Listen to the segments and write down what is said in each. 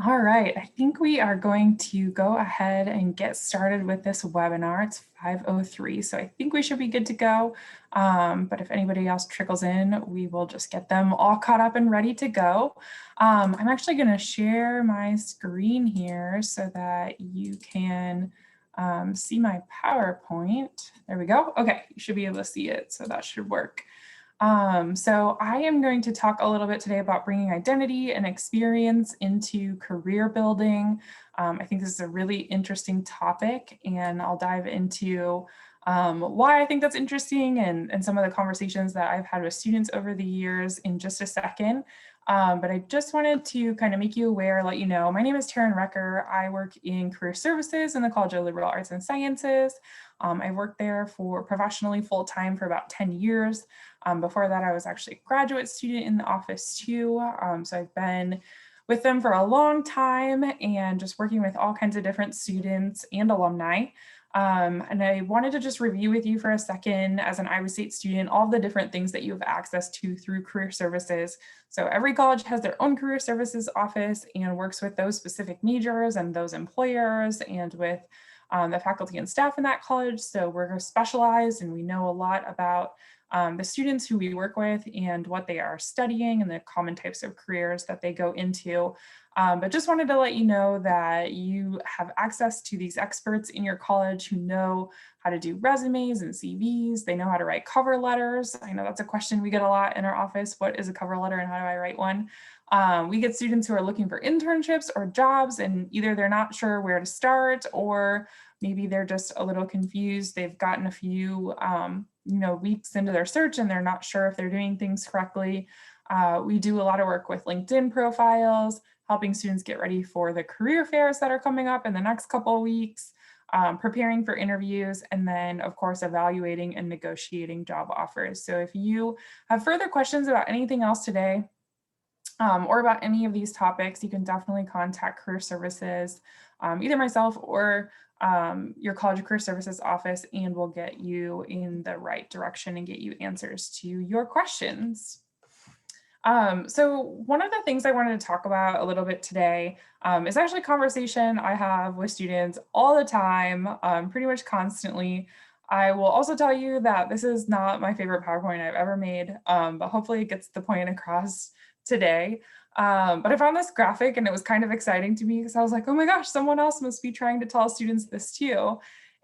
All right, I think we are going to go ahead and get started with this webinar. It's 5:03, so I think we should be good to go. But if anybody else trickles in, we will just get them all caught up and ready to go. I'm actually going to share my screen here so that you can see my PowerPoint. There we go. Okay, you should be able to see it, so that should work. So I am going to talk a little bit today about bringing identity and experience into career building. I think this is a really interesting topic, and I'll dive into why I think that's interesting and some of the conversations that I've had with students over the years in just a second. But I just wanted to kind of make you aware, let you know, my name is Taryn Recker. I work in career services in the College of Liberal Arts and Sciences. I worked there for professionally full-time for about 10 years. Before that, I was actually a graduate student in the office too. So I've been with them for a long time and just working with all kinds of different students and alumni. And I wanted to just review with you for a second as an Iowa State student, all the different things that you have access to through career services. So every college has their own career services office and works with those specific majors and those employers and with the faculty and staff in that college. So we're specialized and we know a lot about the students who we work with and what they are studying and the common types of careers that they go into. But just wanted to let you know that you have access to these experts in your college who know how to do resumes and CVs. They know how to write cover letters. I know that's a question we get a lot in our office. What is a cover letter and how do I write one? We get students who are looking for internships or jobs, and either they're not sure where to start, or maybe they're just a little confused. They've gotten a few weeks into their search and they're not sure if they're doing things correctly. We do a lot of work with LinkedIn profiles, helping students get ready for the career fairs that are coming up in the next couple of weeks, preparing for interviews, and then of course evaluating and negotiating job offers. So if you have further questions about anything else today, or about any of these topics, you can definitely contact Career Services, either myself or your College of Career Services office, and we'll get you in the right direction and get you answers to your questions. So one of the things I wanted to talk about a little bit today is actually a conversation I have with students all the time, pretty much constantly. I will also tell you that this is not my favorite PowerPoint I've ever made, but hopefully it gets the point across today. But I found this graphic and it was kind of exciting to me because I was like, oh my gosh, someone else must be trying to tell students this too.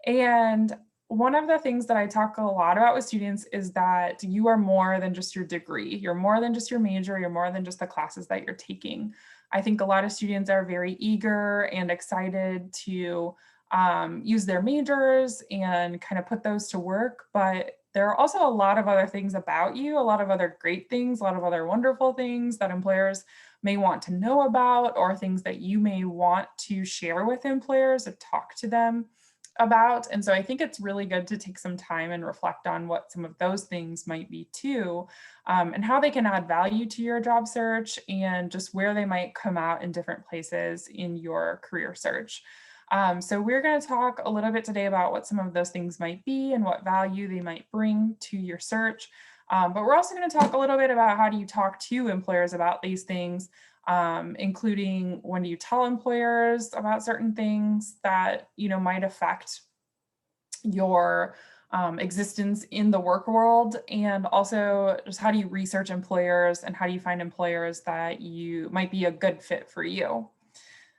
And one of the things that I talk a lot about with students is that you are more than just your degree. You're more than just your major. You're more than just the classes that you're taking. I think a lot of students are very eager and excited to use their majors and kind of put those to work. But there are also a lot of other things about you, a lot of other great things, a lot of other wonderful things that employers may want to know about, or things that you may want to share with employers or talk to them about. And so I think it's really good to take some time and reflect on what some of those things might be too, and how they can add value to your job search and just where they might come out in different places in your career search. So we're going to talk a little bit today about what some of those things might be and what value they might bring to your search. But we're also going to talk a little bit about how do you talk to employers about these things, including when do you tell employers about certain things that might affect your existence in the work world, and also just how do you research employers and how do you find employers that you might be a good fit for you.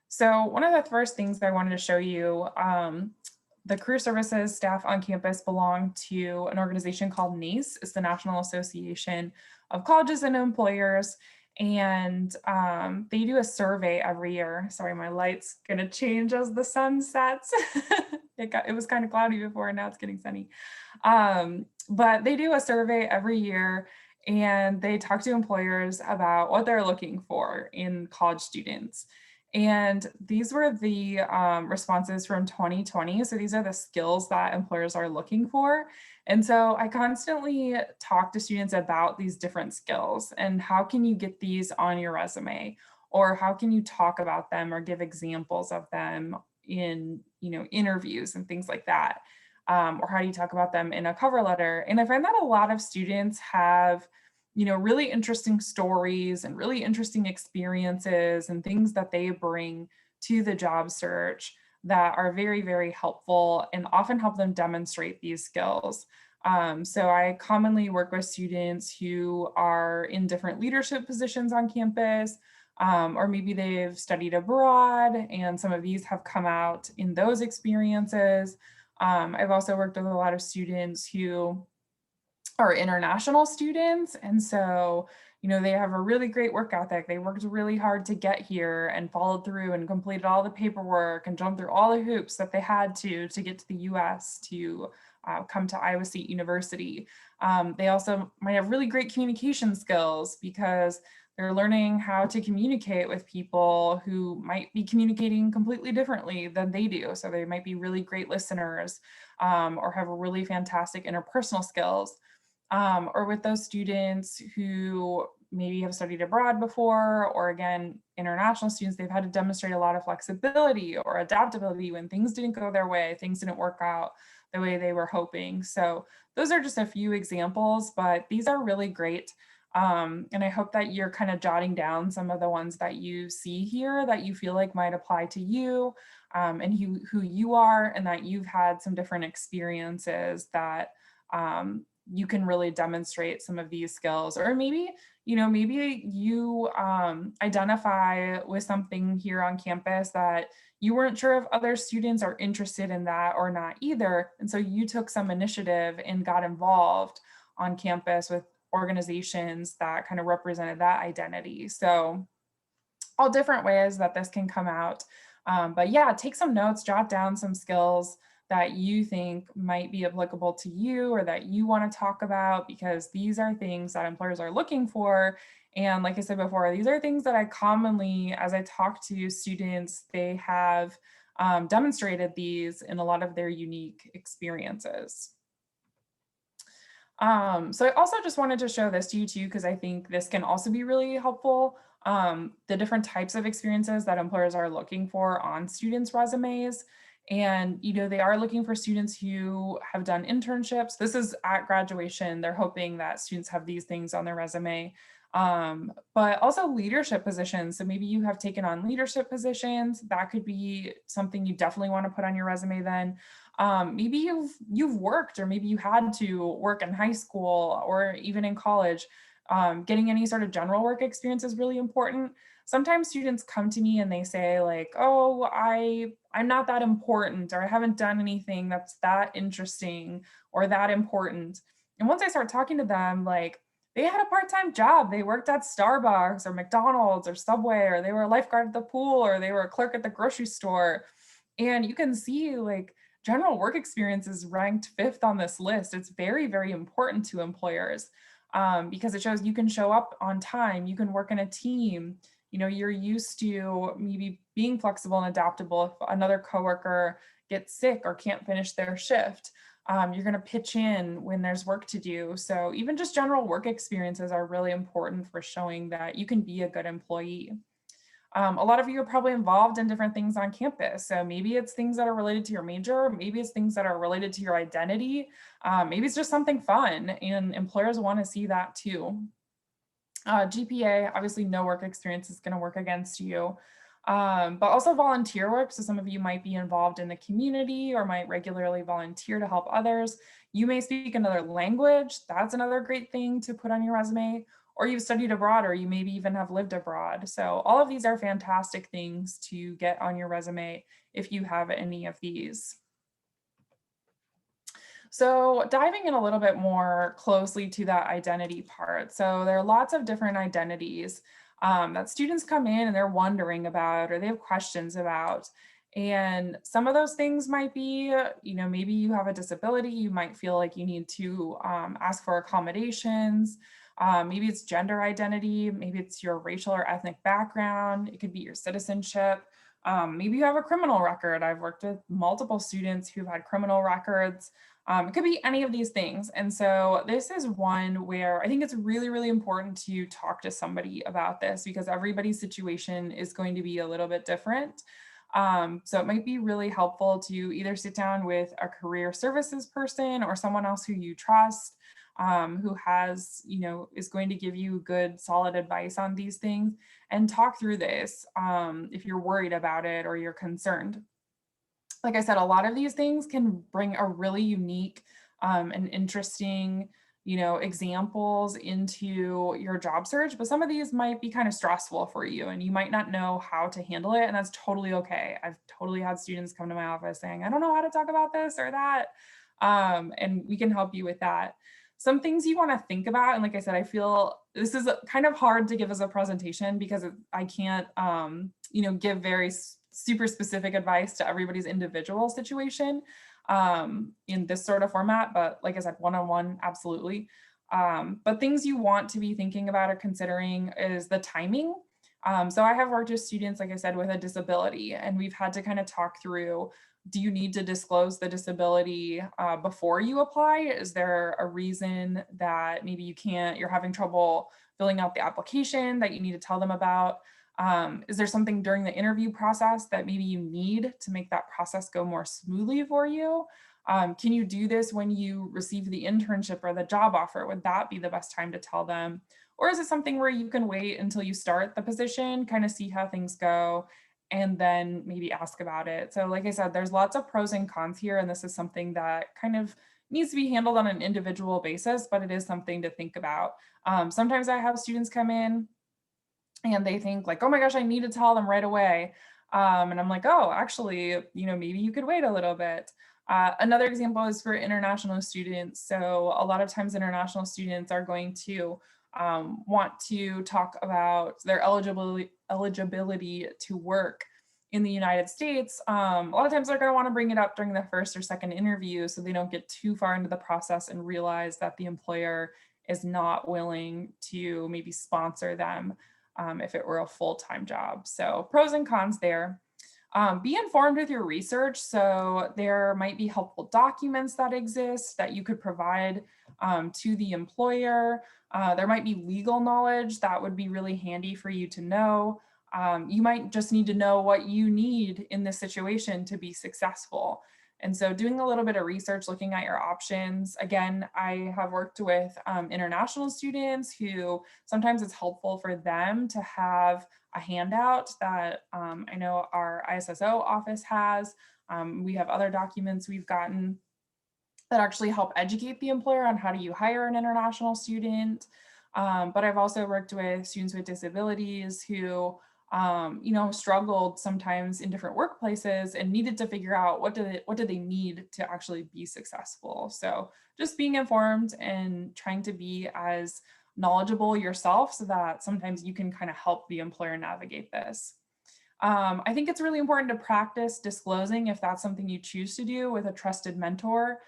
So one of the first things I wanted to show you, the career services staff on campus belong to an organization called NACE. It's the National Association of Colleges and Employers. And they do a survey every year. Sorry, my light's gonna change as the sun sets. It was kind of cloudy before and now it's getting sunny. But they do a survey every year and they talk to employers about what they're looking for in college students. And these were the responses from 2020. So these are the skills that employers are looking for. And so I constantly talk to students about these different skills and how can you get these on your resume, or how can you talk about them or give examples of them in interviews and things like that, or how do you talk about them in a cover letter. And I find that a lot of students have really interesting stories and really interesting experiences and things that they bring to the job search that are very, very helpful and often help them demonstrate these skills. So I commonly work with students who are in different leadership positions on campus, or maybe they've studied abroad, and some of these have come out in those experiences. I've also worked with a lot of students who are international students. And so, they have a really great work ethic. They worked really hard to get here and followed through and completed all the paperwork and jumped through all the hoops that they had to get to the US to come to Iowa State University. They also might have really great communication skills because they're learning how to communicate with people who might be communicating completely differently than they do. So they might be really great listeners, or have really fantastic interpersonal skills. Or with those students who maybe have studied abroad before, or again, international students, they've had to demonstrate a lot of flexibility or adaptability when things didn't go their way, things didn't work out the way they were hoping. So those are just a few examples, but these are really great. And I hope that you're kind of jotting down some of the ones that you see here that you feel like might apply to you, and who you are, and that you've had some different experiences that you can really demonstrate some of these skills. Or maybe you identify with something here on campus that you weren't sure if other students are interested in that or not either, and so you took some initiative and got involved on campus with organizations that kind of represented that identity. So all different ways that this can come out. But yeah, take some notes, jot down some skills that you think might be applicable to you or that you want to talk about, because these are things that employers are looking for. And like I said before, these are things that I commonly, as I talk to students, they have demonstrated these in a lot of their unique experiences. So I also just wanted to show this to you too, because I think this can also be really helpful. The different types of experiences that employers are looking for on students' resumes. And, they are looking for students who have done internships. This is at graduation. They're hoping that students have these things on their resume. But also leadership positions. So maybe you have taken on leadership positions. That could be something you definitely want to put on your resume then. Maybe you've worked, or maybe you had to work in high school or even in college. Getting any sort of general work experience is really important. Sometimes students come to me and they say like, oh, I'm not that important, or I haven't done anything that's that interesting or that important. And once I start talking to them, like, they had a part-time job. They worked at Starbucks or McDonald's or Subway, or they were a lifeguard at the pool, or they were a clerk at the grocery store. And you can see like general work experience is ranked 5th on this list. It's very, very important to employers, because it shows you can show up on time, you can work in a team, you're used to maybe being flexible and adaptable. If another coworker gets sick or can't finish their shift, you're going to pitch in when there's work to do. So even just general work experiences are really important for showing that you can be a good employee. A lot of you are probably involved in different things on campus. So maybe it's things that are related to your major, maybe it's things that are related to your identity, maybe it's just something fun, and employers want to see that too. GPA, obviously no work experience is going to work against you, but also volunteer work. So some of you might be involved in the community or might regularly volunteer to help others. You may speak another language. That's another great thing to put on your resume. Or you've studied abroad, or you maybe even have lived abroad. So all of these are fantastic things to get on your resume if you have any of these. So diving in a little bit more closely to that identity part. So there are lots of different identities that students come in and they're wondering about, or they have questions about. And some of those things might be, maybe you have a disability, you might feel like you need to ask for accommodations. Maybe it's gender identity, maybe it's your racial or ethnic background, it could be your citizenship. Maybe you have a criminal record. I've worked with multiple students who've had criminal records. It could be any of these things. And so this is one where I think it's really, really important to talk to somebody about this, because everybody's situation is going to be a little bit different. So it might be really helpful to either sit down with a career services person or someone else who you trust, who has, is going to give you good, solid advice on these things, and talk through this if you're worried about it or you're concerned. Like I said, a lot of these things can bring a really unique and interesting, examples into your job search, but some of these might be kind of stressful for you and you might not know how to handle it. And that's totally okay. I've totally had students come to my office saying, I don't know how to talk about this or that. And we can help you with that. Some things you want to think about. And like I said, I feel this is kind of hard to give as a presentation because I can't, give very super specific advice to everybody's individual situation in this sort of format. But like I said, one-on-one, absolutely. But things you want to be thinking about or considering is the timing. So I have worked with students, like I said, with a disability, and we've had to kind of talk through, do you need to disclose the disability before you apply? Is there a reason that maybe you're having trouble filling out the application that you need to tell them about? Is there something during the interview process that maybe you need to make that process go more smoothly for you? Can you do this when you receive the internship or the job offer? Would that be the best time to tell them? Or is it something where you can wait until you start the position, kind of see how things go, and then maybe ask about it? So like I said, there's lots of pros and cons here, and this is something that kind of needs to be handled on an individual basis, but it is something to think about. Sometimes I have students come in and they think like, oh my gosh, I need to tell them right away. And I'm like, oh, actually, maybe you could wait a little bit. Another example is for international students. So a lot of times international students are going to want to talk about their eligibility to work in the United States. A lot of times they're going to want to bring it up during the first or second interview so they don't get too far into the process and realize that the employer is not willing to maybe sponsor them if it were a full-time job. So pros and cons there. Be informed with your research. So there might be helpful documents that exist that you could provide to the employer. There might be legal knowledge that would be really handy for you to know. You might just need to know what you need in this situation to be successful. And so doing a little bit of research, looking at your options. Again, I have worked with international students who sometimes it's helpful for them to have a handout that I know our ISSO office has. We have other documents we've gotten that actually help educate the employer on how do you hire an international student. But I've also worked with students with disabilities who struggled sometimes in different workplaces and needed to figure out what do they need to actually be successful. So just being informed and trying to be as knowledgeable yourself so that sometimes you can kind of help the employer navigate this. I think it's really important to practice disclosing if that's something you choose to do with a trusted mentor.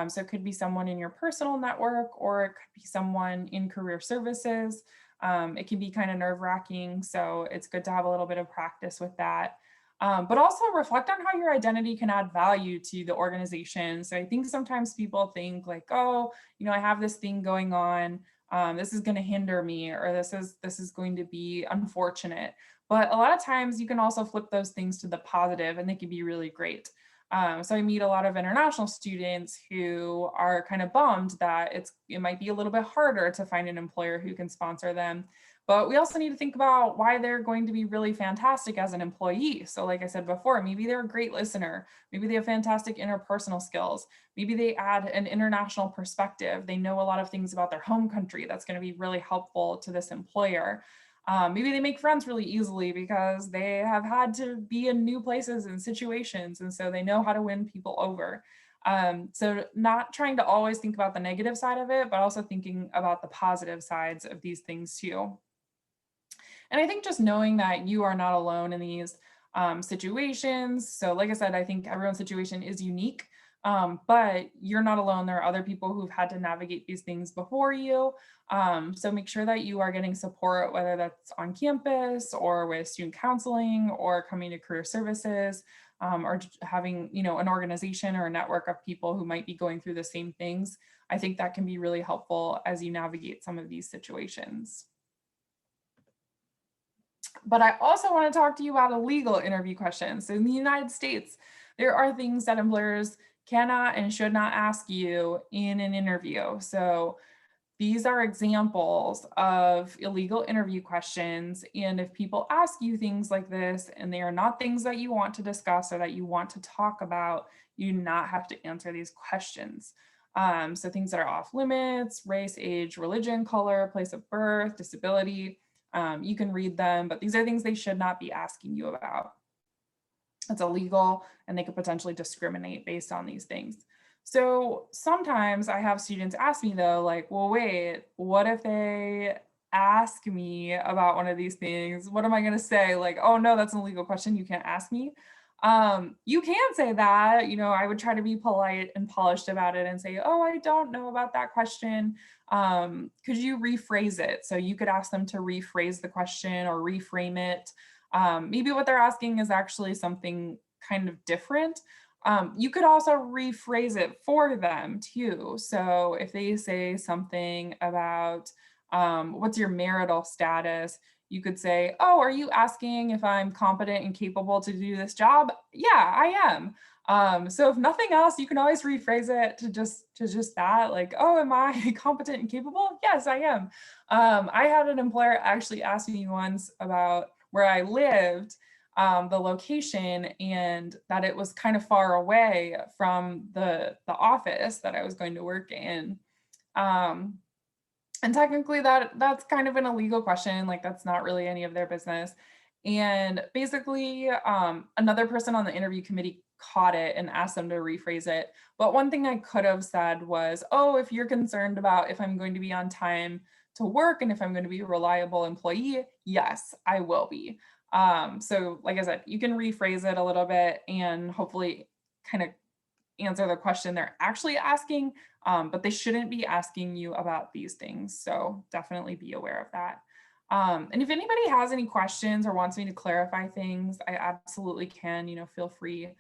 So it could be someone in your personal network or it could be someone in career services. It can be kind of nerve-wracking, so it's good to have a little bit of practice with that. But also reflect on how your identity can add value to the organization. So I think sometimes people think like, oh, I have this thing going on. This is going to hinder me, or this is going to be unfortunate. But a lot of times you can also flip those things to the positive and they can be really great. So I meet a lot of international students who are kind of bummed that it might be a little bit harder to find an employer who can sponsor them. But we also need to think about why they're going to be really fantastic as an employee. So like I said before, maybe they're a great listener. Maybe they have fantastic interpersonal skills. Maybe they add an international perspective. They know a lot of things about their home country that's going to be really helpful to this employer. Maybe they make friends really easily because they have had to be in new places and situations, and so they know how to win people over. So not trying to always think about the negative side of it, but also thinking about the positive sides of these things too. And I think just knowing that you are not alone in these situations. So like I said, I think everyone's situation is unique, but you're not alone. There are other people who've had to navigate these things before you. So make sure that you are getting support, whether that's on campus or with student counseling or coming to career services, or having, an organization or a network of people who might be going through the same things. I think that can be really helpful as you navigate some of these situations. But I also want to talk to you about a legal interview question. So in the United States, there are things that employers cannot and should not ask you in an interview. So these are examples of illegal interview questions. And if people ask you things like this and they are not things that you want to discuss or that you want to talk about, you do not have to answer these questions. So things that are off limits, race, age, religion, color, place of birth, disability, you can read them, but these are things they should not be asking you about. It's illegal and they could potentially discriminate based on these things. So sometimes I have students ask me though, like, well, wait, what if they ask me about one of these things? What am I going to say? Like, oh no, that's an illegal question. You can't ask me. You can say that, you know, I would try to be polite and polished about it and say, oh, I don't know about that question. Could you rephrase it? So you could ask them to rephrase the question or reframe it. Maybe what they're asking is actually something kind of different. You could also rephrase it for them too. So if they say something about what's your marital status, you could say, oh, are you asking if I'm competent and capable to do this job? Yeah, I am. So if nothing else, you can always rephrase it to just that, like, oh, am I competent and capable? Yes, I am. I had an employer actually ask me once about where I lived, the location, and that it was kind of far away from the office that I was going to work in. And technically that's kind of an illegal question, like that's not really any of their business. And basically, another person on the interview committee caught it and asked them to rephrase it. But one thing I could have said was, oh, if you're concerned about if I'm going to be on time to work and if I'm going to be a reliable employee, yes, I will be. So like I said, you can rephrase it a little bit and hopefully kind of answer the question they're actually asking, but they shouldn't be asking you about these things. So definitely be aware of that. And if anybody has any questions or wants me to clarify things, I absolutely can, you know, feel free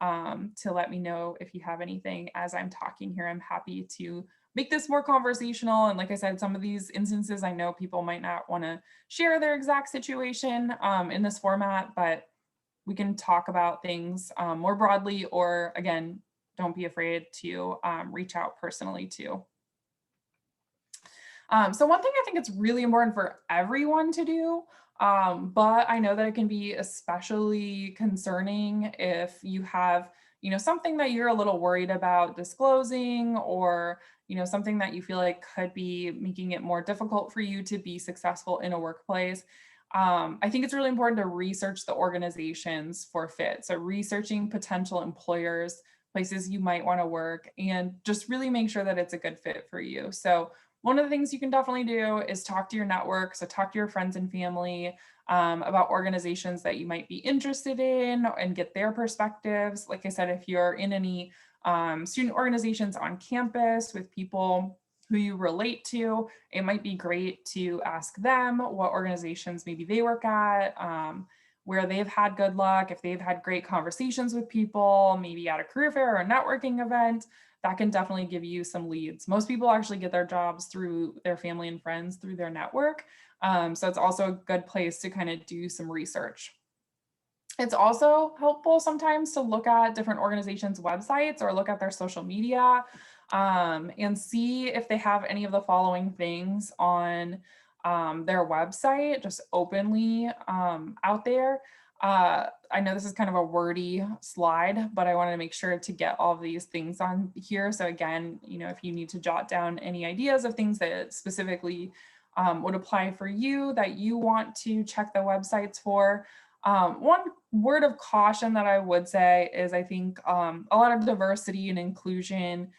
to let me know if you have anything as I'm talking here. I'm happy to make this more conversational. And like I said, some of these instances, I know people might not want to share their exact situation in this format, but we can talk about things more broadly, or again, don't be afraid to reach out personally too. So one thing I think it's really important for everyone to do, but I know that it can be especially concerning if you have, you know, something that you're a little worried about disclosing, or, you know, something that you feel like could be making it more difficult for you to be successful in a workplace. I think it's really important to research the organizations for fit. So researching potential employers, places you might want to work, and just really make sure that it's a good fit for you. So one of the things you can definitely do is talk to your network. So talk to your friends and family about organizations that you might be interested in and get their perspectives. Like I said, if you're in any student organizations on campus with people who you relate to, it might be great to ask them what organizations maybe they work at, where they've had good luck, if they've had great conversations with people, maybe at a career fair or a networking event. That can definitely give you some leads. Most people actually get their jobs through their family and friends, through their network. So it's also a good place to kind of do some research. It's also helpful sometimes to look at different organizations' websites or look at their social media and see if they have any of the following things on their website, just openly out there. I know this is kind of a wordy slide, but I wanted to make sure to get all of these things on here. So again, you know, if you need to jot down any ideas of things that specifically would apply for you that you want to check the websites for. One word of caution that I would say is I think a lot of diversity and inclusion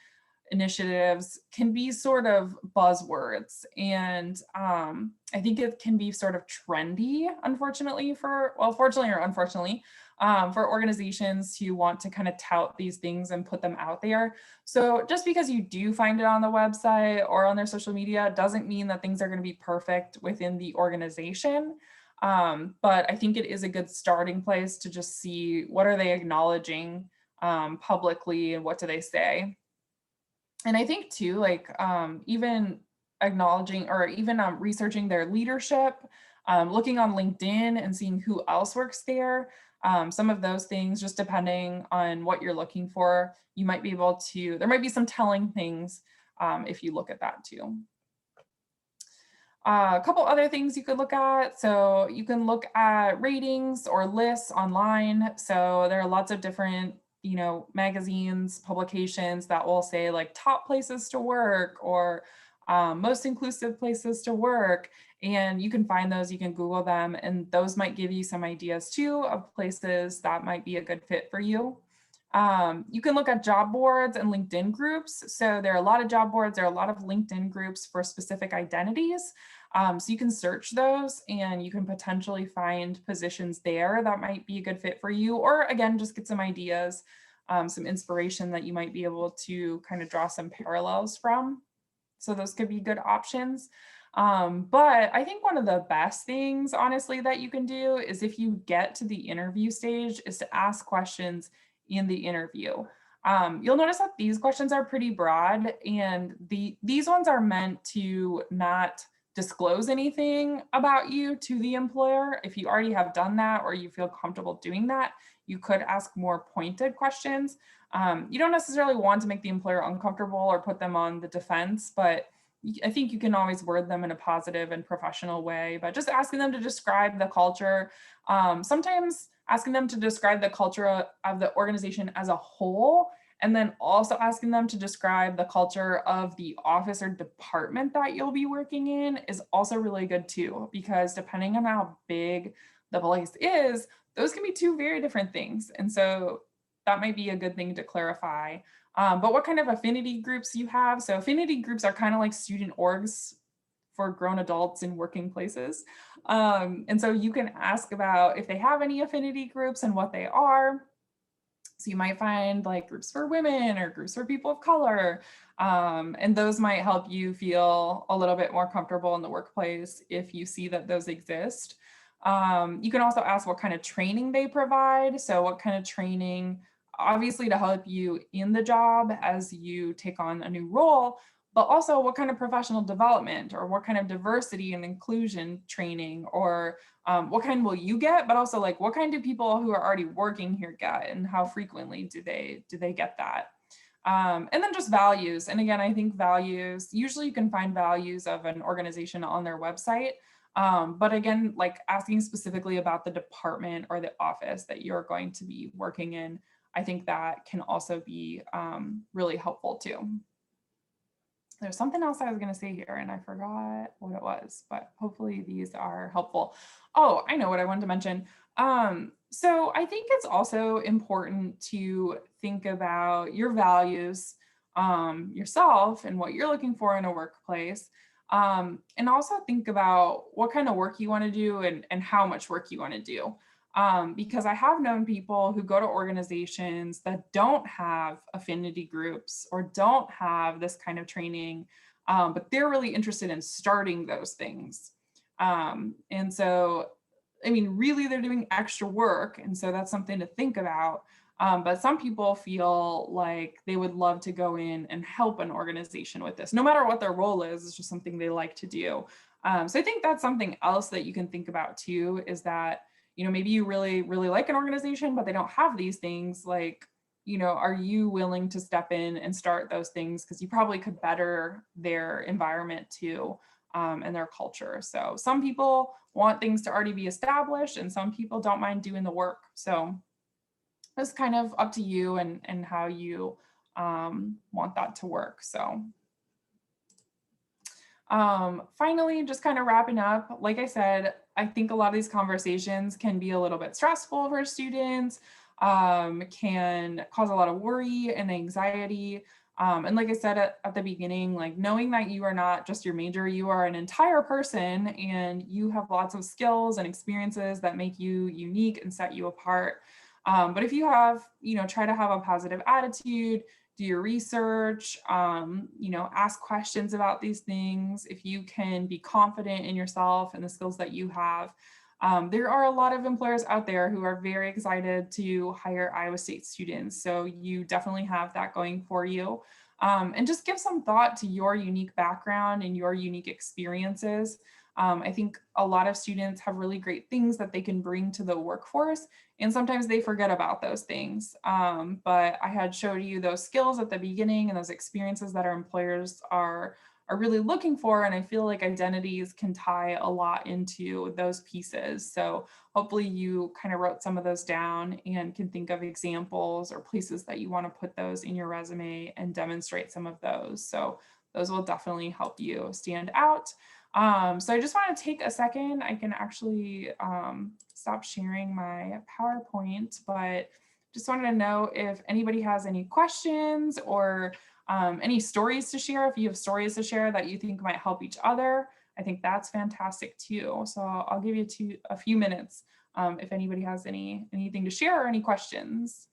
initiatives can be sort of buzzwords, and I think it can be sort of trendy, unfortunately, fortunately or unfortunately, for organizations who want to kind of tout these things and put them out there. So just because you do find it on the website or on their social media doesn't mean that things are going to be perfect within the organization. But I think it is a good starting place to just see what are they acknowledging publicly and what do they say. And I think too, like even acknowledging or even researching their leadership, looking on LinkedIn and seeing who else works there. Some of those things, just depending on what you're looking for, you might be able to, there might be some telling things if you look at that too. A couple other things you could look at. So you can look at ratings or lists online. So there are lots of different, magazines, publications that will say like top places to work or most inclusive places to work. And you can find those, you can Google them, and those might give you some ideas too of places that might be a good fit for you. You can look at job boards and LinkedIn groups. So there are a lot of job boards, there are a lot of LinkedIn groups for specific identities. So you can search those and you can potentially find positions there that might be a good fit for you, or again, just get some ideas, some inspiration that you might be able to kind of draw some parallels from. So those could be good options. But I think one of the best things, honestly, that you can do is if you get to the interview stage is to ask questions in the interview. You'll notice that these questions are pretty broad, and these ones are meant to not disclose anything about you to the employer. If you already have done that or you feel comfortable doing that, you could ask more pointed questions. You don't necessarily want to make the employer uncomfortable or put them on the defense, but I think you can always word them in a positive and professional way, but just asking them to describe the culture. Sometimes asking them to describe the culture of the organization as a whole, and then also asking them to describe the culture of the office or department that you'll be working in is also really good too, because depending on how big the place is, those can be two very different things. And so that might be a good thing to clarify. But what kind of affinity groups you have? So affinity groups are kind of like student orgs for grown adults in working places. And so you can ask about if they have any affinity groups and what they are. So you might find like groups for women or groups for people of color. And those might help you feel a little bit more comfortable in the workplace if you see that those exist. You can also ask what kind of training they provide. So what kind of training, obviously to help you in the job as you take on a new role, but also what kind of professional development or what kind of diversity and inclusion training, or what kind will you get, but also like what kind do people who are already working here get, and how frequently do they get that? And then just values. And again, I think values, usually you can find values of an organization on their website. But again, like asking specifically about the department or the office that you're going to be working in, I think that can also be really helpful too. There's something else I was going to say here and I forgot what it was, but hopefully these are helpful. Oh, I know what I wanted to mention. So I think it's also important to think about your values, yourself, and what you're looking for in a workplace. And also think about what kind of work you want to do and how much work you want to do. Because I have known people who go to organizations that don't have affinity groups or don't have this kind of training, but they're really interested in starting those things. And so, I mean, really, they're doing extra work. And so that's something to think about. But some people feel like they would love to go in and help an organization with this, no matter what their role is. It's just something they like to do. So I think that's something else that you can think about too, is that maybe you really, really like an organization, but they don't have these things. Like, are you willing to step in and start those things? Because you probably could better their environment too, and their culture. So some people want things to already be established, and some people don't mind doing the work. So it's kind of up to you and how you want that to work. So finally, just kind of wrapping up, like I said, I think a lot of these conversations can be a little bit stressful for students, can cause a lot of worry and anxiety. And like I said at the beginning, like knowing that you are not just your major, you are an entire person and you have lots of skills and experiences that make you unique and set you apart. But if you have, try to have a positive attitude, do your research, ask questions about these things. If you can be confident in yourself and the skills that you have, there are a lot of employers out there who are very excited to hire Iowa State students. So you definitely have that going for you. And just give some thought to your unique background and your unique experiences. I think a lot of students have really great things that they can bring to the workforce, and sometimes they forget about those things. But I had showed you those skills at the beginning and those experiences that our employers are are really looking for. And I feel like identities can tie a lot into those pieces. So hopefully you kind of wrote some of those down and can think of examples or places that you want to put those in your resume and demonstrate some of those. So those will definitely help you stand out. So I just want to take a second. I can actually stop sharing my PowerPoint, but just wanted to know if anybody has any questions or any stories to share. If you have stories to share that you think might help each other, I think that's fantastic too. So I'll give you a few minutes if anybody has anything to share or any questions.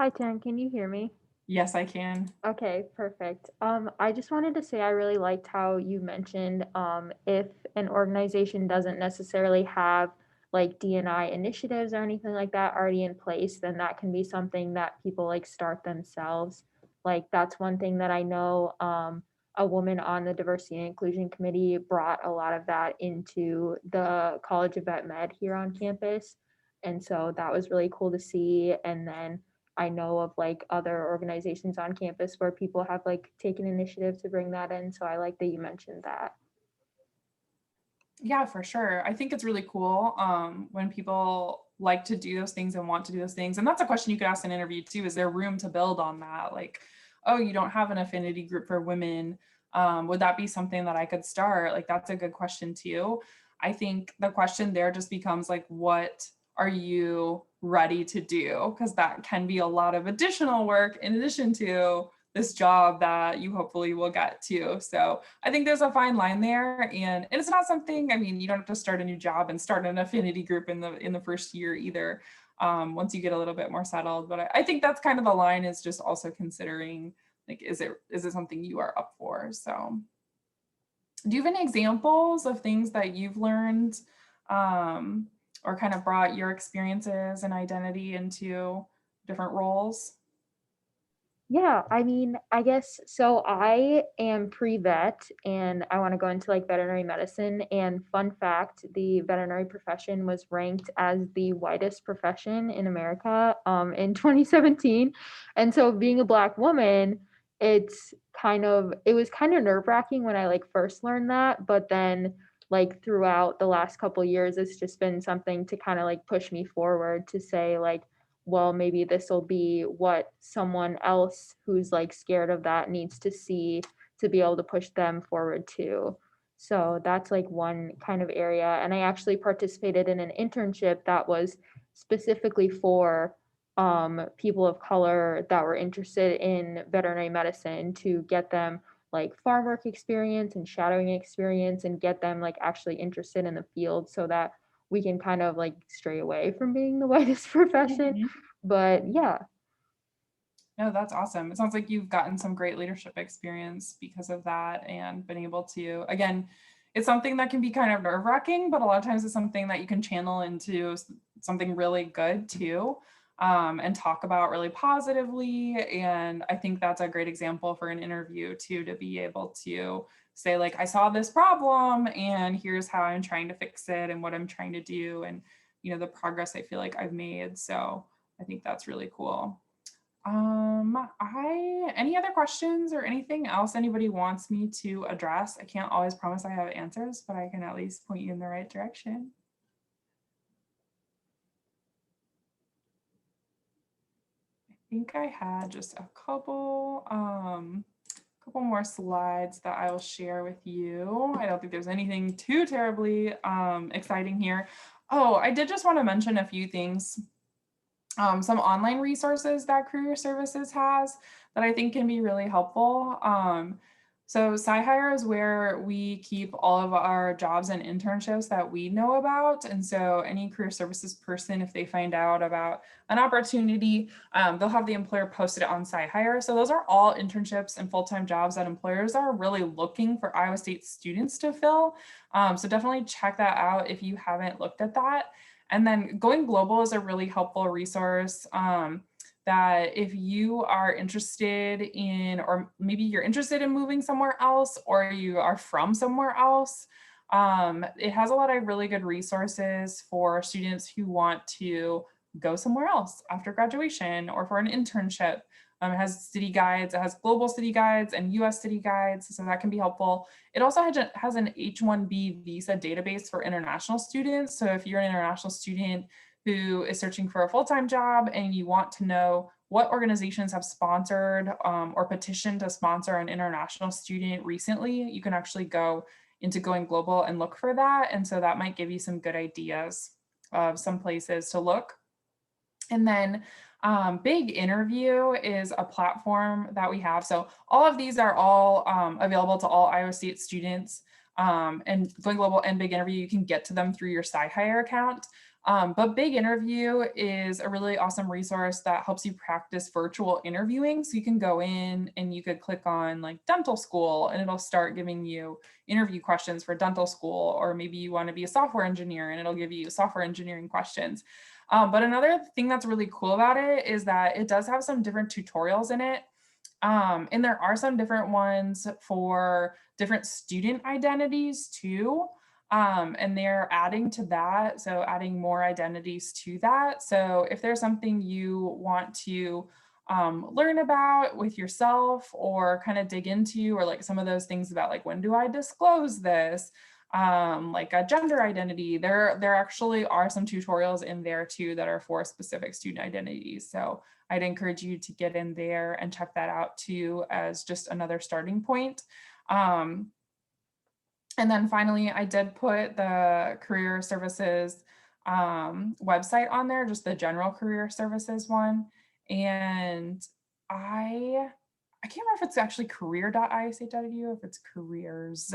Hi, Tan, can you hear me? Yes, I can. Okay, perfect. I just wanted to say I really liked how you mentioned if an organization doesn't necessarily have like D&I initiatives or anything like that already in place, then that can be something that people like start themselves. Like that's one thing that I know a woman on the diversity and inclusion committee brought a lot of that into the College of Vet Med here on campus. And so that was really cool to see. And then I know of like other organizations on campus where people have like taken initiative to bring that in. So I like that you mentioned that. Yeah, for sure. I think it's really cool when people like to do those things and want to do those things. And that's a question you could ask in an interview too. Is there room to build on that? Like, oh, you don't have an affinity group for women. Would that be something that I could start? Like, that's a good question too. I think the question there just becomes like, what are you ready to do? Because that can be a lot of additional work in addition to this job that you hopefully will get to. So I think there's a fine line there, and it's not something. I mean, you don't have to start a new job and start an affinity group in the first year either. Once you get a little bit more settled, but I think that's kind of the line is just also considering like is it something you are up for? So, do you have any examples of things that you've learned um, or kind of brought your experiences and identity into different roles? Yeah, I mean, I guess so. I am pre-vet and I want to go into like veterinary medicine. And fun fact, the veterinary profession was ranked as the whitest profession in America in 2017. And so being a Black woman, it was kind of nerve-wracking when I like first learned that, but then like throughout the last couple years, it's just been something to kind of like push me forward to say like, well, maybe this will be what someone else who's like scared of that needs to see to be able to push them forward too. So that's like one kind of area. And I actually participated in an internship that was specifically for people of color that were interested in veterinary medicine to get them like farm work experience and shadowing experience and get them like actually interested in the field so that we can kind of like stray away from being the whitest profession. Mhm. But yeah. No, that's awesome. It sounds like you've gotten some great leadership experience because of that and been able to, again, it's something that can be kind of nerve wracking, but a lot of times it's something that you can channel into something really good too, and talk about really positively. And I think that's a great example for an interview too, to be able to say, like, I saw this problem and here's how I'm trying to fix it and what I'm trying to do and, the progress I feel like I've made. So I think that's really cool. Any other questions or anything else anybody wants me to address? I can't always promise I have answers, but I can at least point you in the right direction. I think I had just a couple more slides that I will share with you. I don't think there's anything too terribly exciting here. Oh, I did just want to mention a few things, some online resources that Career Services has that I think can be really helpful. So SciHire is where we keep all of our jobs and internships that we know about. And so any career services person, if they find out about an opportunity, they'll have the employer posted it on SciHire. So those are all internships and full-time jobs that employers are really looking for Iowa State students to fill. So definitely check that out if you haven't looked at that. And then Going Global is a really helpful resource that if you are interested in, or maybe you're interested in moving somewhere else, or you are from somewhere else, it has a lot of really good resources for students who want to go somewhere else after graduation or for an internship. It has city guides, it has global city guides and US city guides, so that can be helpful. It also has an H-1B visa database for international students. So if you're an international student who is searching for a full-time job and you want to know what organizations have sponsored or petitioned to sponsor an international student recently, you can actually go into Going Global and look for that. And so that might give you some good ideas of some places to look. And then Big Interview is a platform that we have. So all of these are all available to all Iowa State students. And Going Global and Big Interview, you can get to them through your SciHire account. But Big Interview is a really awesome resource that helps you practice virtual interviewing. So you can go in and you could click on like dental school and it'll start giving you interview questions for dental school, or maybe you want to be a software engineer and it'll give you software engineering questions. But another thing that's really cool about it is that it does have some different tutorials in it. And there are some different ones for different student identities too. And they're adding to that, so adding more identities to that. So if there's something you want to learn about with yourself or kind of dig into, or like some of those things about like, when do I disclose this? Like a gender identity, there actually are some tutorials in there too that are for specific student identities. So I'd encourage you to get in there and check that out too, as just another starting point. And then finally, I did put the career services website on there, just the general career services one. And I can't remember if it's actually career.istate.edu, if it's careers.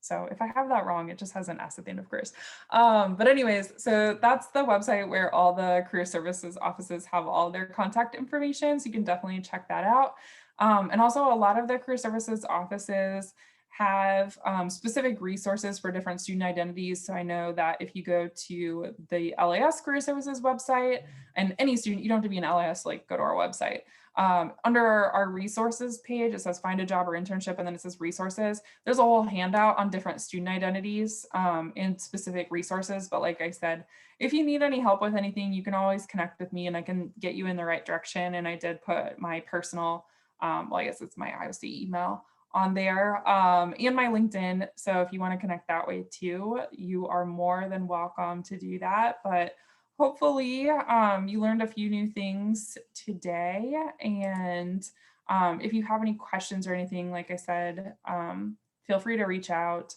So if I have that wrong, it just has an S at the end of careers. But anyways, so that's the website where all the career services offices have all their contact information. So you can definitely check that out. And also a lot of the career services offices have specific resources for different student identities. So I know that if you go to the LAS Career Services website, and any student, you don't have to be an LAS, like go to our website. Under our resources page, it says find a job or internship, and then it says resources. There's a whole handout on different student identities and specific resources. But like I said, if you need any help with anything, you can always connect with me and I can get you in the right direction. And I did put my personal, well, I guess it's my Iowa State email on there and my LinkedIn. So if you want to connect that way too, you are more than welcome to do that. But hopefully you learned a few new things today. And if you have any questions or anything, like I said, feel free to reach out.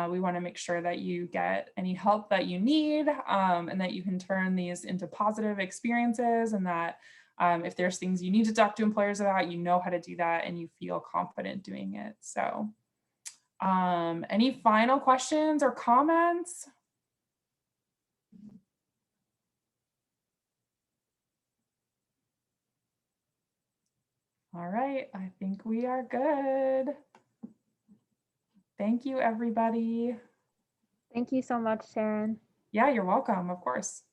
We want to make sure that you get any help that you need and that you can turn these into positive experiences, and that if there's things you need to talk to employers about, you know how to do that and you feel confident doing it. So any final questions or comments? All right, I think we are good. Thank you, everybody. Thank you so much, Sharon. Yeah, you're welcome, of course.